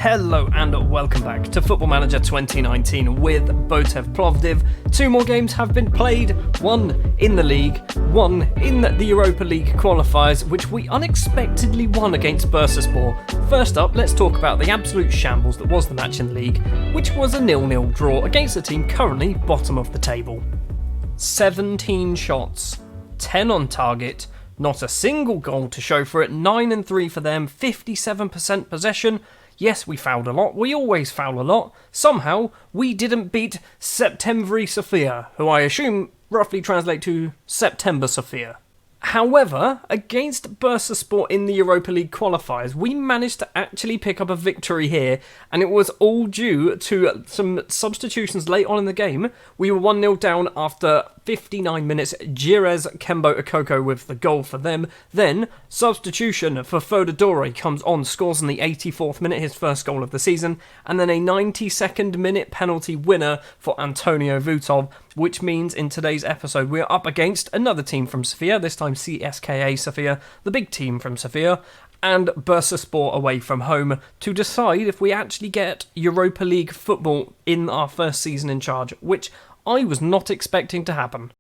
Hello and welcome back to Football Manager 2019 with Botev Plovdiv. 2 more games have been played, 1 in the league, 1 in the Europa League qualifiers, which we unexpectedly won against Bursaspor. First up, let's talk about the absolute shambles that was the match in the league, which was a 0-0 draw against a team currently bottom of the table. 17 shots, 10 on target, not a single goal to show for it, 9-3 for them, 57% possession. Yes, we fouled a lot. We always foul a lot. Somehow, we didn't beat Septembri Sofia, who I assume roughly translate to September Sofia. However, against Bursaspor in the Europa League qualifiers, we managed to actually pick up a victory here, and it was all due to some substitutions late on in the game. We were 1-0 down after 59 minutes, Jirez Kembo Okoko with the goal for them. Then, substitution for Fodadore comes on, scores in the 84th minute, his first goal of the season, and then a 92nd minute penalty winner for Antonio Vutov, which means in today's episode we are up against another team from Sofia, this time CSKA Sofia, the big team from Sofia, and Bursaspor away from home to decide if we actually get Europa League football in our first season in charge, which I was not expecting to happen.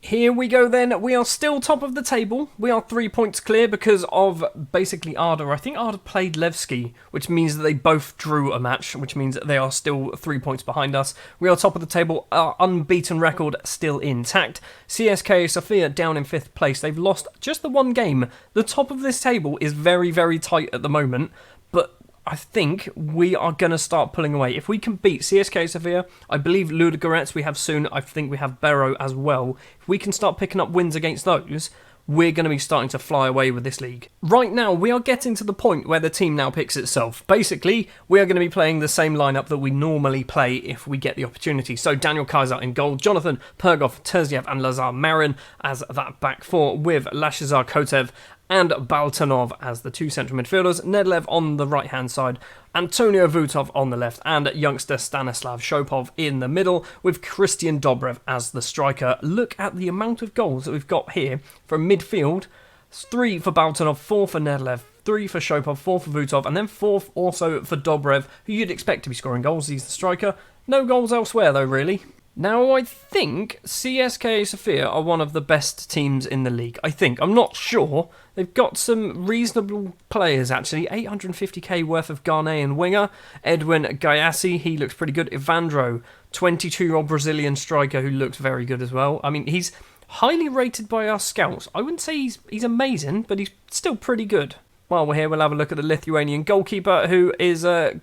Here we go then, we are still top of the table, we are 3 points clear because of basically Arda. I think Arda played Levski, which means that they both drew a match, which means that they are still 3 points behind us. We are top of the table, our unbeaten record still intact. CSKA Sofia down in 5th place, they've lost just the 1 game. The top of this table is very, very tight at the moment, but I think we are going to start pulling away. If we can beat CSKA Sofia, I believe Ludogorets we have soon, I think we have Bero as well. If we can start picking up wins against those, we're going to be starting to fly away with this league. Right now, we are getting to the point where the team now picks itself. Basically, we are going to be playing the same lineup that we normally play if we get the opportunity. So Daniel Kaiser in goal, Jonathan Pergov, Terziev and Lazar Marin as that back four, with Lashazar Kotev and Baltanov as the 2 central midfielders, Nedlev on the right-hand side, Antonio Vutov on the left, and youngster Stanislav Shopov in the middle, with Christian Dobrev as the striker. Look at the amount of goals that we've got here from midfield. 3 for Baltanov, 4 for Nedlev, 3 for Shopov, 4 for Vutov, and then 4 also for Dobrev, who you'd expect to be scoring goals. He's the striker. No goals elsewhere, though, really. Now, I think CSKA Sofia are one of the best teams in the league. I think. I'm not sure. They've got some reasonable players, actually. 850k worth of Ghanaian winger. Edwin Gayassi, he looks pretty good. Evandro, 22-year-old Brazilian striker who looks very good as well. I mean, he's highly rated by our scouts. I wouldn't say he's amazing, but he's still pretty good. While we're here, we'll have a look at the Lithuanian goalkeeper, who is yep,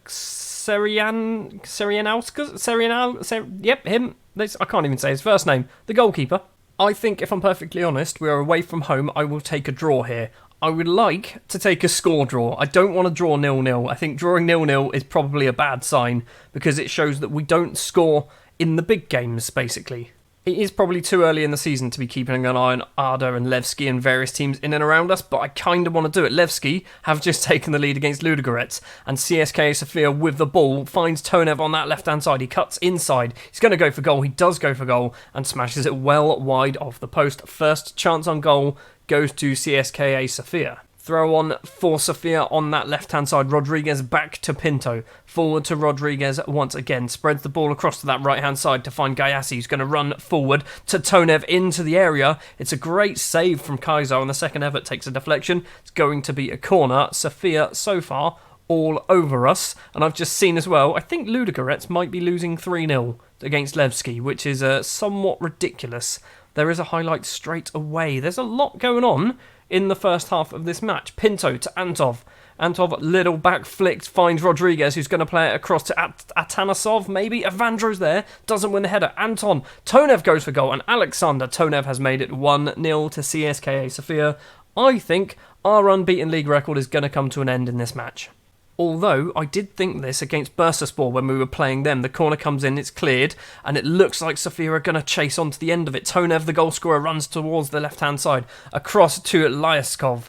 him. I can't even say his first name. The goalkeeper. I think, if I'm perfectly honest, we are away from home. I will take a draw here. I would like to take a score draw. I don't want to draw 0-0. I think drawing 0-0 is probably a bad sign because it shows that we don't score in the big games, basically. It is probably too early in the season to be keeping an eye on Arda and Levski and various teams in and around us, but I kind of want to do it. Levski have just taken the lead against Ludogorets, and CSKA Sofia with the ball finds Tonev on that left-hand side. He cuts inside. He's going to go for goal. He does go for goal and smashes it well wide off the post. First chance on goal goes to CSKA Sofia. Throw on for Sofia on that left-hand side. Rodriguez back to Pinto. Forward to Rodriguez once again. Spreads the ball across to that right-hand side to find Gayassi, who's going to run forward to Tonev into the area. It's a great save from Kaiser on the second effort. Takes a deflection. It's going to be a corner. Sofia, so far, all over us. And I've just seen as well, I think Ludogorets might be losing 3-0 against Levski, which is somewhat ridiculous. There is a highlight straight away. There's a lot going on in the first half of this match. Pinto to Antov. Antov, little back flicked, finds Rodriguez, who's going to play it across to Atanasov, maybe. Evandro's there, doesn't win the header. Anton, Tonev goes for goal, and Alexander Tonev has made it 1-0 to CSKA Sofia. I think our unbeaten league record is going to come to an end in this match. Although, I did think this against Bursaspor when we were playing them. The corner comes in, it's cleared, and it looks like Sofia are going to chase on to the end of it. Tonev, the goal scorer, runs towards the left-hand side, across to Lyaskov.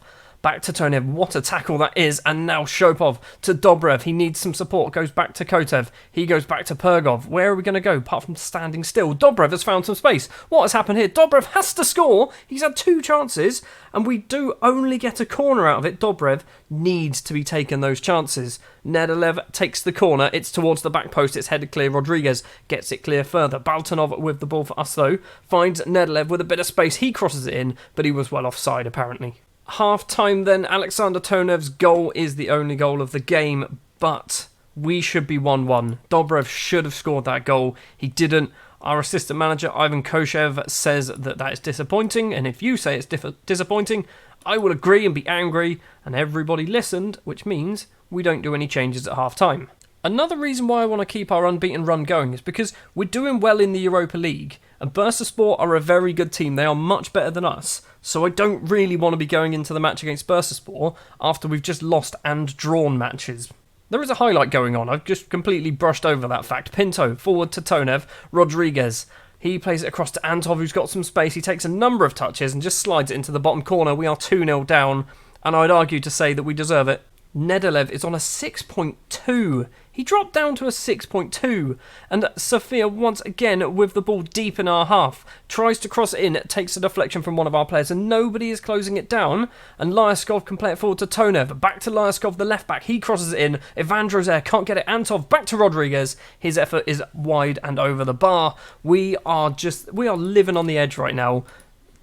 back to Tonev. What a tackle that is. And now Shopov to Dobrev. He needs some support. Goes back to Kotev. He goes back to Pergov. Where are we going to go apart from standing still? Dobrev has found some space. What has happened here? Dobrev has to score. He's had 2 chances and we do only get a corner out of it. Dobrev needs to be taking those chances. Nedelev takes the corner. It's towards the back post. It's headed clear. Rodriguez gets it clear further. Baltanov with the ball for us though. Finds Nedelev with a bit of space. He crosses it in, but he was well offside apparently. Half time then, Alexander Tonev's goal is the only goal of the game, but we should be 1-1. Dobrev should have scored that goal. He didn't. Our assistant manager, Ivan Koshev, says that is disappointing, and if you say it's disappointing, I will agree and be angry, and everybody listened, which means we don't do any changes at half time. Another reason why I want to keep our unbeaten run going is because we're doing well in the Europa League, and Bursaspor are a very good team. They are much better than us, so I don't really want to be going into the match against Bursaspor after we've just lost and drawn matches. There is a highlight going on. I've just completely brushed over that fact. Pinto, forward to Tonev. Rodriguez. He plays it across to Antov, who's got some space. He takes a number of touches and just slides it into the bottom corner. We are 2-0 down, and I'd argue to say that we deserve it. Nedelev is on a 6.2. He dropped down to a 6.2. And Sofia, once again, with the ball deep in our half, tries to cross it in, takes a deflection from one of our players, and nobody is closing it down. And Lyaskov can play it forward to Tonev. Back to Lyaskov, the left back. He crosses it in. Evandro's there, can't get it. Antov, back to Rodriguez. His effort is wide and over the bar. We are living on the edge right now.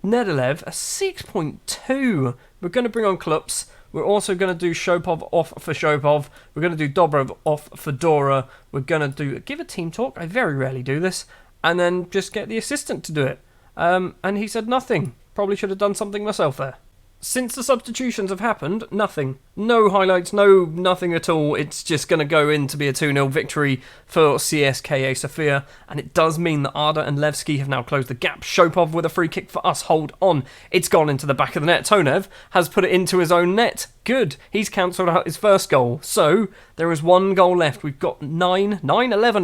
Nedelev, a 6.2. We're going to bring on Klups. We're also going to do Shopov off for Shopov. We're going to do Dobrev off for Dora. We're going to give a team talk. I very rarely do this. And then just get the assistant to do it. And he said nothing. Probably should have done something myself there. Since the substitutions have happened, nothing. No highlights, nothing at all. It's just going to go in to be a 2-0 victory for CSKA Sofia. And it does mean that Arda and Levski have now closed the gap. Shopov with a free kick for us. Hold on. It's gone into the back of the net. Tonev has put it into his own net. Good. He's cancelled out his first goal. So there is 1 goal left. We've got 11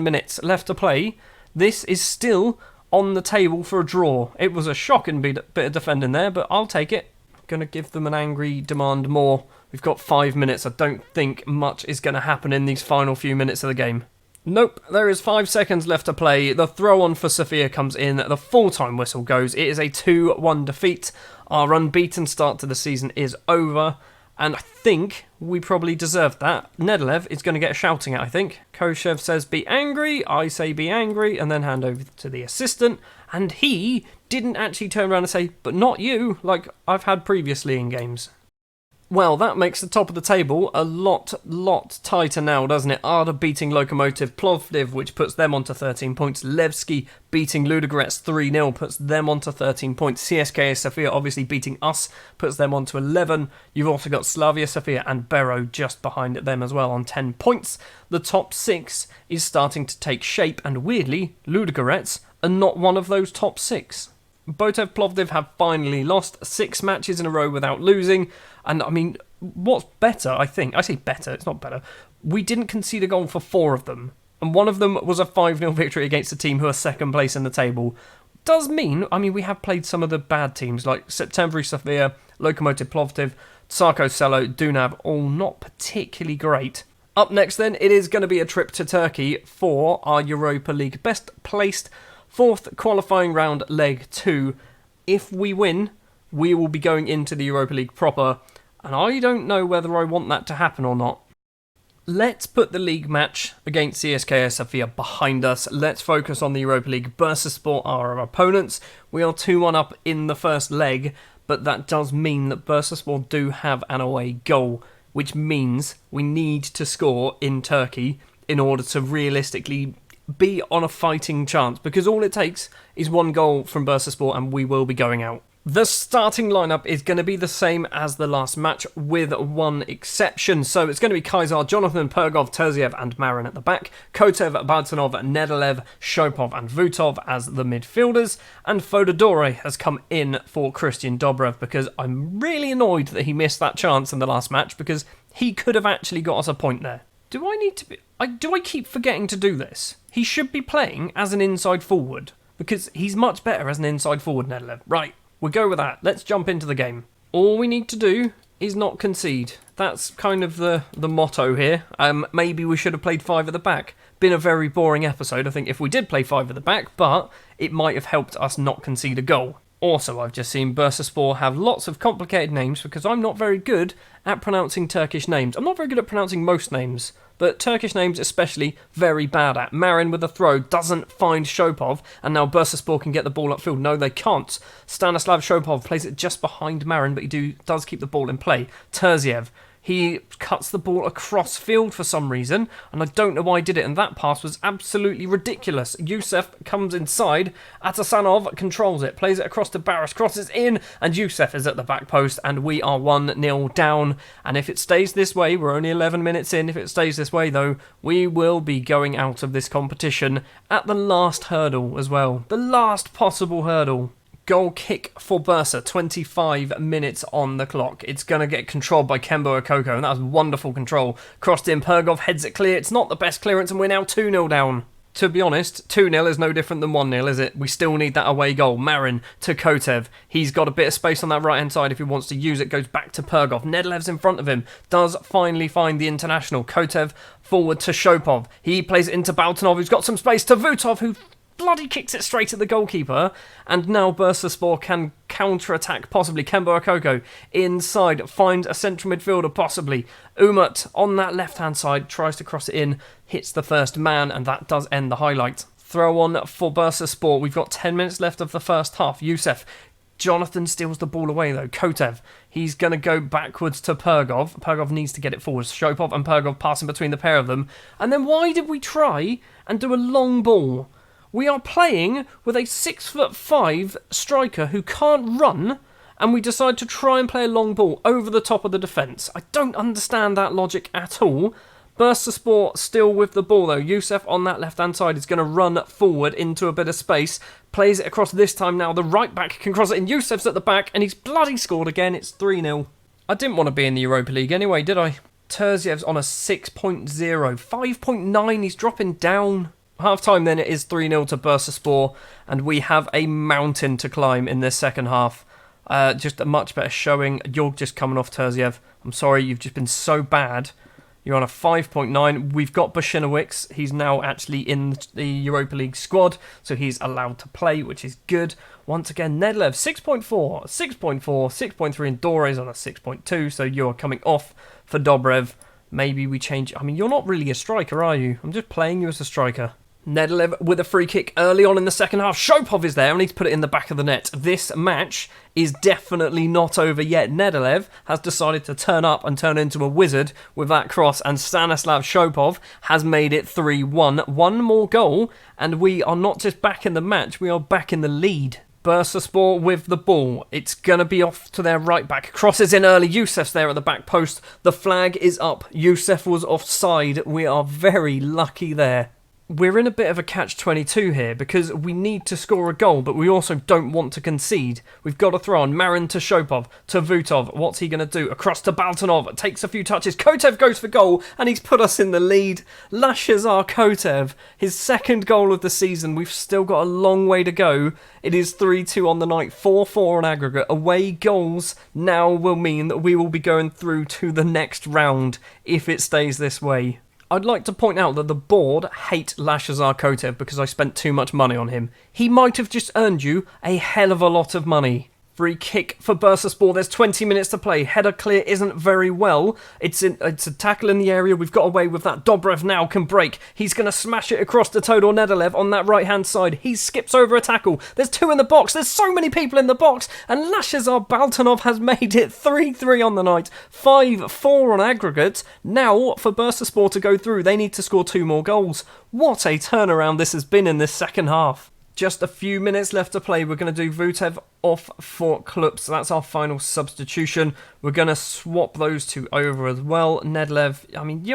minutes left to play. This is still on the table for a draw. It was a shocking bit of defending there, but I'll take it. Going to give them an angry demand more. We've got 5 minutes. I don't think much is going to happen in these final few minutes of the game. Nope, there is 5 seconds left to play. The throw-on for Sofia comes in. The full-time whistle goes. It is a 2-1 defeat. Our unbeaten start to the season is over. And I think we probably deserved that. Nedelev is going to get a shouting at, I think. Koshev says, be angry. I say be angry. And then hand over to the assistant. And he didn't actually turn around and say, but not you, like I've had previously in games. Well, that makes the top of the table a lot tighter now, doesn't it? Arda beating Lokomotiv Plovdiv, which puts them onto 13 points. Levski beating Ludogorets 3-0, puts them onto 13 points. CSKA Sofia obviously beating us, puts them onto 11. You've also got Slavia Sofia and Bero just behind them as well on 10 points. The top 6 is starting to take shape, and weirdly, Ludogorets are not one of those top 6. Botev Plovdiv have finally lost 6 matches in a row without losing. And I mean, what's better, I think, I say better, it's not better. We didn't concede a goal for 4 of them. And one of them was a 5-0 victory against a team who are second place in the table. Does mean, I mean, we have played some of the bad teams like Septembri Sofia, Lokomotiv Plovdiv, Tsarko Selo, Dunav, all not particularly great. Up next then, it is going to be a trip to Turkey for our Europa League best placed 4th qualifying round leg 2. If we win, we will be going into the Europa League proper, and I don't know whether I want that to happen or not. Let's put the league match against CSKA Sofia behind us. Let's focus on the Europa League. Bursaspor are our opponents. We are 2-1 up in the first leg, but that does mean that Bursaspor do have an away goal, which means we need to score in Turkey in order to realistically be on a fighting chance, because all it takes is 1 goal from Bursaspor and we will be going out. The starting lineup is going to be the same as the last match, with 1 exception. So it's going to be Kaiser, Jonathan, Pergov, Terziev and Marin at the back, Kotev, Baltanov, Nedelev, Shopov and Vutov as the midfielders, and Fododore has come in for Christian Dobrev, because I'm really annoyed that he missed that chance in the last match, because he could have actually got us a point there. Do I keep forgetting to do this? He should be playing as an inside forward, because he's much better as an inside forward, Nedelev. Right, we'll go with that. Let's jump into the game. All we need to do is not concede. That's kind of the motto here. Maybe we should have played 5 at the back. Been a very boring episode, I think, if we did play 5 at the back, but it might have helped us not concede a goal. Also, I've just seen Bursaspor have lots of complicated names because I'm not very good at pronouncing Turkish names. I'm not very good at pronouncing most names, but Turkish names especially very bad at. Marin with a throw doesn't find Shopov, and now Bursaspor can get the ball upfield. No, they can't. Stanislav Shopov plays it just behind Marin, but he does keep the ball in play. Terziev, he cuts the ball across field for some reason, and I don't know why he did it, and that pass was absolutely ridiculous. Youssef comes inside, Atasanov controls it, plays it across to Barras, crosses in, and Youssef is at the back post, and we are 1-0 down. And if it stays this way, we're only 11 minutes in, if it stays this way though, we will be going out of this competition at the last hurdle as well. The last possible hurdle. Goal kick for Bursa, 25 minutes on the clock. It's going to get controlled by Kembo Okoko, and that was wonderful control. Crossed in, Pergov heads it clear. It's not the best clearance, and we're now 2-0 down. To be honest, 2-0 is no different than 1-0, is it? We still need that away goal. Marin to Kotev. He's got a bit of space on that right-hand side if he wants to use it. Goes back to Pergov. Nedlev's in front of him. Does finally find the international. Kotev forward to Shopov. He plays it into Baltanov, who's got some space to Vutov, who bloody kicks it straight at the goalkeeper, and now Bursaspor can counter-attack, possibly. Kembo Okoko inside, finds a central midfielder, possibly. Umut on that left-hand side, tries to cross it in, hits the first man, and that does end the highlight. Throw on for Bursaspor. We've got 10 minutes left of the first half. Youssef. Jonathan steals the ball away though. Kotev, he's going to go backwards to Pergov. Pergov needs to get it forward. Shopov and Pergov passing between the pair of them. And then why did we try and do a long ball? We are playing with a 6'5" striker who can't run, and we decide to try and play a long ball over the top of the defence. I don't understand that logic at all. Bursaspor still with the ball though. Youssef on that left-hand side is going to run forward into a bit of space. Plays it across this time now. The right back can cross it in. Youssef's at the back, and he's bloody scored again. It's 3-0. I didn't want to be in the Europa League anyway, did I? Terziev's on a 6.0. 5.9, he's dropping down. Half-time then, it is 3-0 to Bursaspor, and we have a mountain to climb in this second half. Just a much better showing. You're just coming off Terziev. I'm sorry, you've just been so bad. You're on a 5.9. We've got Bushinowicz. He's now actually in the Europa League squad, so he's allowed to play, which is good. Once again, Nedlev, 6.4, 6.4, 6.3, and Dore's on a 6.2, so you're coming off for Dobrev. Maybe we change... I mean, you're not really a striker, are you? I'm just playing you as a striker. Nedlev with a free kick early on in the second half. Shopov is there and he's put it in the back of the net. This match is definitely not over yet. Nedlev has decided to turn up and turn into a wizard with that cross, and Stanislav Shopov has made it 3-1. One more goal and we are not just back in the match, we are back in the lead. Bursaspor with the ball. It's going to be off to their right back. Crosses in early. Youssef's there at the back post. The flag is up. Youssef was offside. We are very lucky there. We're in a bit of a catch-22 here because we need to score a goal, but we also don't want to concede. We've got to throw on Marin to Shopov, to Vutov. What's he going to do? Across to Baltanov. Takes a few touches. Kotev goes for goal, and he's put us in the lead. Lashazar Kotev, his second goal of the season. We've still got a long way to go. It is 3-2 on the night, 4-4 on aggregate. Away goals now will mean that we will be going through to the next round if it stays this way. I'd like to point out that the board hate Lashazar Kotev because I spent too much money on him. He might have just earned you a hell of a lot of money. Free kick for Bursaspor. There's 20 minutes to play. Header clear isn't very well. It's a tackle in the area. We've got away with that. Dobrev now can break. He's going to smash it across to Todor Nedelev on that right-hand side. He skips over a tackle. There's two in the box. There's so many people in the box. And Lashazar Baltanov has made it 3-3 on the night. 5-4 on aggregate. Now, for Bursaspor to go through, they need to score 2 more goals. What a turnaround this has been in this second half. Just a few minutes left to play. We're going to do Botev off for Klups. So that's our final substitution. We're going to swap those two over as well. Nedlev, I mean,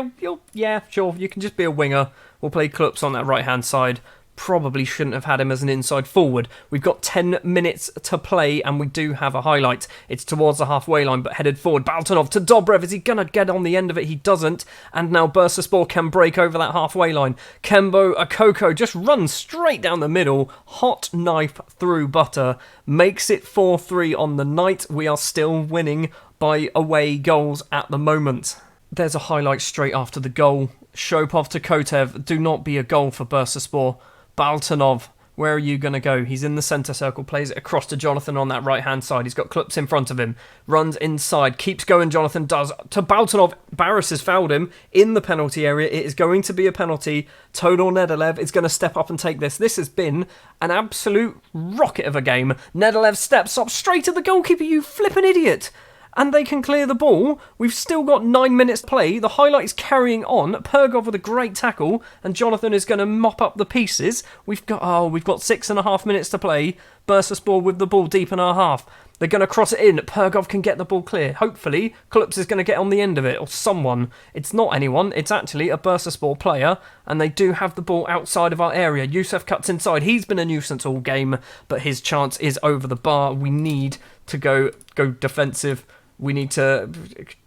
yeah, sure, you can just be a winger. We'll play Klups on that right-hand side. Probably shouldn't have had him as an inside forward. We've got 10 minutes to play and we do have a highlight. It's towards the halfway line but headed forward. Baltanov to Dobrev. Is he going to get on the end of it? He doesn't. And now Bursaspor can break over that halfway line. Kembo Okoko just runs straight down the middle. Hot knife through butter. Makes it 4-3 on the night. We are still winning by away goals at the moment. There's a highlight straight after the goal. Shopov to Kotev. Do not be a goal for Bursaspor. Baltanov, where are you going to go? He's in the centre circle, plays it across to Jonathan on that right-hand side. He's got Klups in front of him, runs inside, keeps going, Jonathan does, to Baltanov. Barris has fouled him in the penalty area. It is going to be a penalty. Todor Nedelev is going to step up and take this. This has been an absolute rocket of a game. Nedelev steps up straight at the goalkeeper, you flippin' idiot. And they can clear the ball. We've still got 9 minutes to play. The highlight is carrying on. Pergov with a great tackle, and Jonathan is going to mop up the pieces. We've got 6.5 minutes to play. Bursaspor with the ball deep in our half. They're going to cross it in. Pergov can get the ball clear. Hopefully, Klups is going to get on the end of it, or someone. It's not anyone. It's actually a Bursaspor player, and they do have the ball outside of our area. Yusuf cuts inside. He's been a nuisance all game, but his chance is over the bar. We need to go defensive. We need to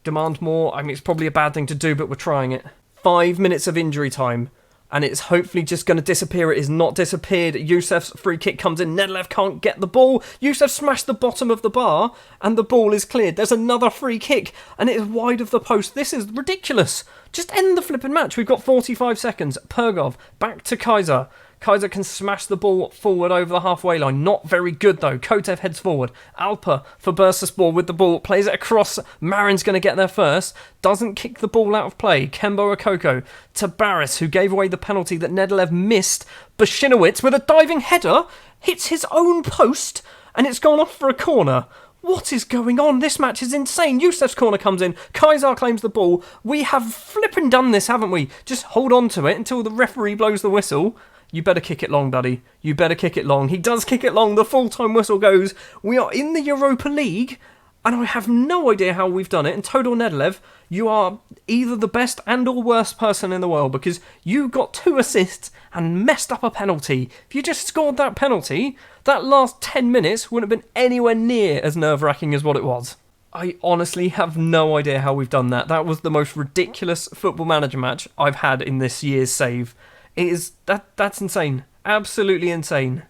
demand more. I mean, it's probably a bad thing to do, but we're trying it. 5 minutes of injury time, and it's hopefully just going to disappear. It is not disappeared. Yusuf's free kick comes in. Nedelev can't get the ball. Yusuf smashed the bottom of the bar, and the ball is cleared. There's another free kick, and it is wide of the post. This is ridiculous. Just end the flipping match. We've got 45 seconds. Pergov, back to Kaiser. Kaiser can smash the ball forward over the halfway line. Not very good though. Kotev heads forward. Alper for Bursaspor with the ball. Plays it across. Marin's going to get there first. Doesn't kick the ball out of play. Kembo Okoko to Barris, who gave away the penalty that Nedelev missed. Bashinowicz with a diving header hits his own post, and it's gone off for a corner. What is going on? This match is insane. Yusuf's corner comes in. Kaiser claims the ball. We have flipping done this, haven't we? Just hold on to it until the referee blows the whistle. You better kick it long, buddy. You better kick it long. He does kick it long. The full-time whistle goes. We are in the Europa League, and I have no idea how we've done it. And Todor Nedelev, you are either the best and or worst person in the world, because you got 2 assists and messed up a penalty. If you just scored that penalty, that last 10 minutes wouldn't have been anywhere near as nerve-wracking as what it was. I honestly have no idea how we've done that. That was the most ridiculous Football Manager match I've had in this year's save. It is that's insane. Absolutely insane.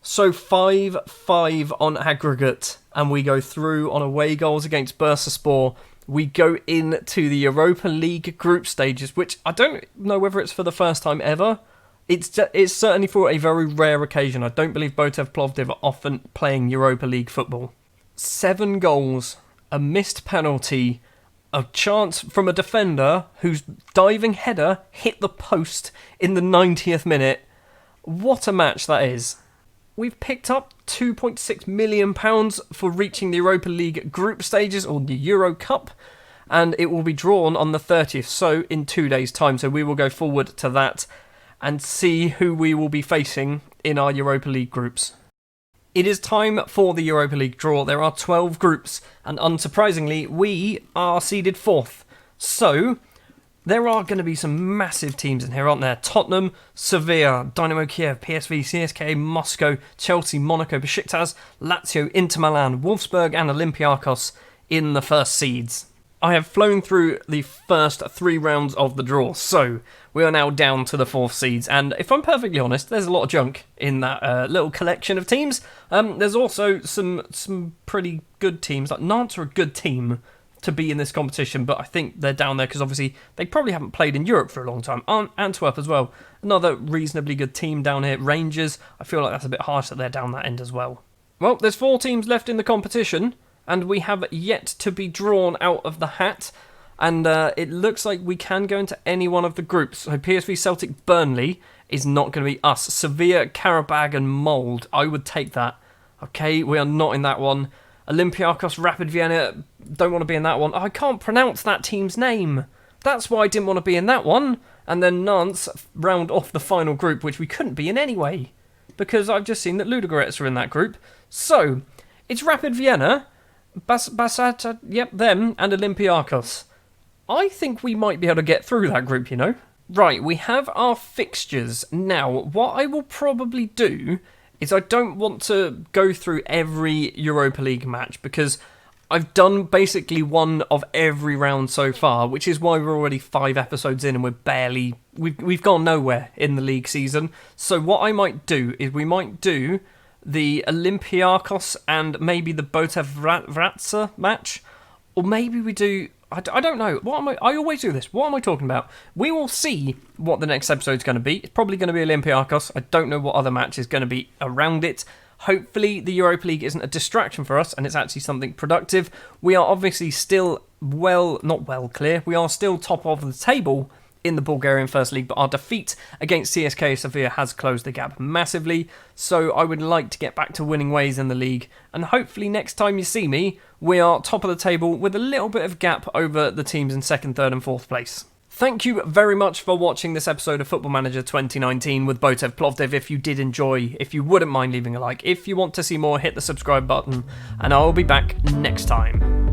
So 5-5 on aggregate, and we go through on away goals against Bursaspor. We go into the Europa League group stages, which I don't know whether it's for the first time ever. It's certainly for a very rare occasion. I don't believe Botev Plovdiv are often playing Europa League football. 7 goals, a missed penalty, a chance from a defender whose diving header hit the post in the 90th minute. What a match that is. We've picked up £2.6 million for reaching the Europa League group stages, or the Euro Cup, and it will be drawn on the 30th, so in 2 days' time. So we will go forward to that and see who we will be facing in our Europa League groups. It is time for the Europa League draw. There are 12 groups, and unsurprisingly, we are seeded 4th. So, there are going to be some massive teams in here, aren't there? Tottenham, Sevilla, Dynamo Kiev, PSV, CSKA, Moscow, Chelsea, Monaco, Besiktas, Lazio, Inter Milan, Wolfsburg and Olympiacos in the first seeds. I have flown through the first 3 rounds of the draw, so we are now down to the 4th seeds, and if I'm perfectly honest, there's a lot of junk in that little collection of teams. There's also some pretty good teams, like Nantes are a good team to be in this competition, but I think they're down there because obviously they probably haven't played in Europe for a long time. Antwerp as well, another reasonably good team down here. Rangers, I feel like that's a bit harsh that they're down that end as well. Well, there's 4 teams left in the competition, and we have yet to be drawn out of the hat, and it looks like we can go into any one of the groups. So PSV, Celtic, Burnley is not going to be us. Sevilla, Karabag and Mould, I would take that. Okay, we are not in that one. Olympiacos, Rapid Vienna, don't want to be in that one. I can't pronounce that team's name. That's why I didn't want to be in that one. And then Nantes round off the final group, which we couldn't be in anyway, because I've just seen that Ludogorets are in that group. So, it's Rapid Vienna, Basata, yep, them, and Olympiacos. I think we might be able to get through that group, you know. Right, we have our fixtures. Now, what I will probably do is I don't want to go through every Europa League match, because I've done basically one of every round so far, which is why we're already 5 episodes in and we've gone nowhere in the league season. So what I might do is we might do the Olympiacos and maybe the Botev Vratsa match Or maybe we do... I don't know. I always do this. What am I talking about? We will see what the next episode's going to be. It's probably going to be Olympiacos. I don't know what other match is going to be around it. Hopefully the Europa League isn't a distraction for us and it's actually something productive. We are obviously still not well clear. We are still top of the table in the Bulgarian First League, but our defeat against CSKA Sofia has closed the gap massively, so I would like to get back to winning ways in the league, and hopefully next time you see me, we are top of the table with a little bit of gap over the teams in 2nd, 3rd and 4th place. Thank you very much for watching this episode of Football Manager 2019 with Botev Plovdiv. If you did enjoy, if you wouldn't mind leaving a like, if you want to see more, hit the subscribe button, and I will be back next time.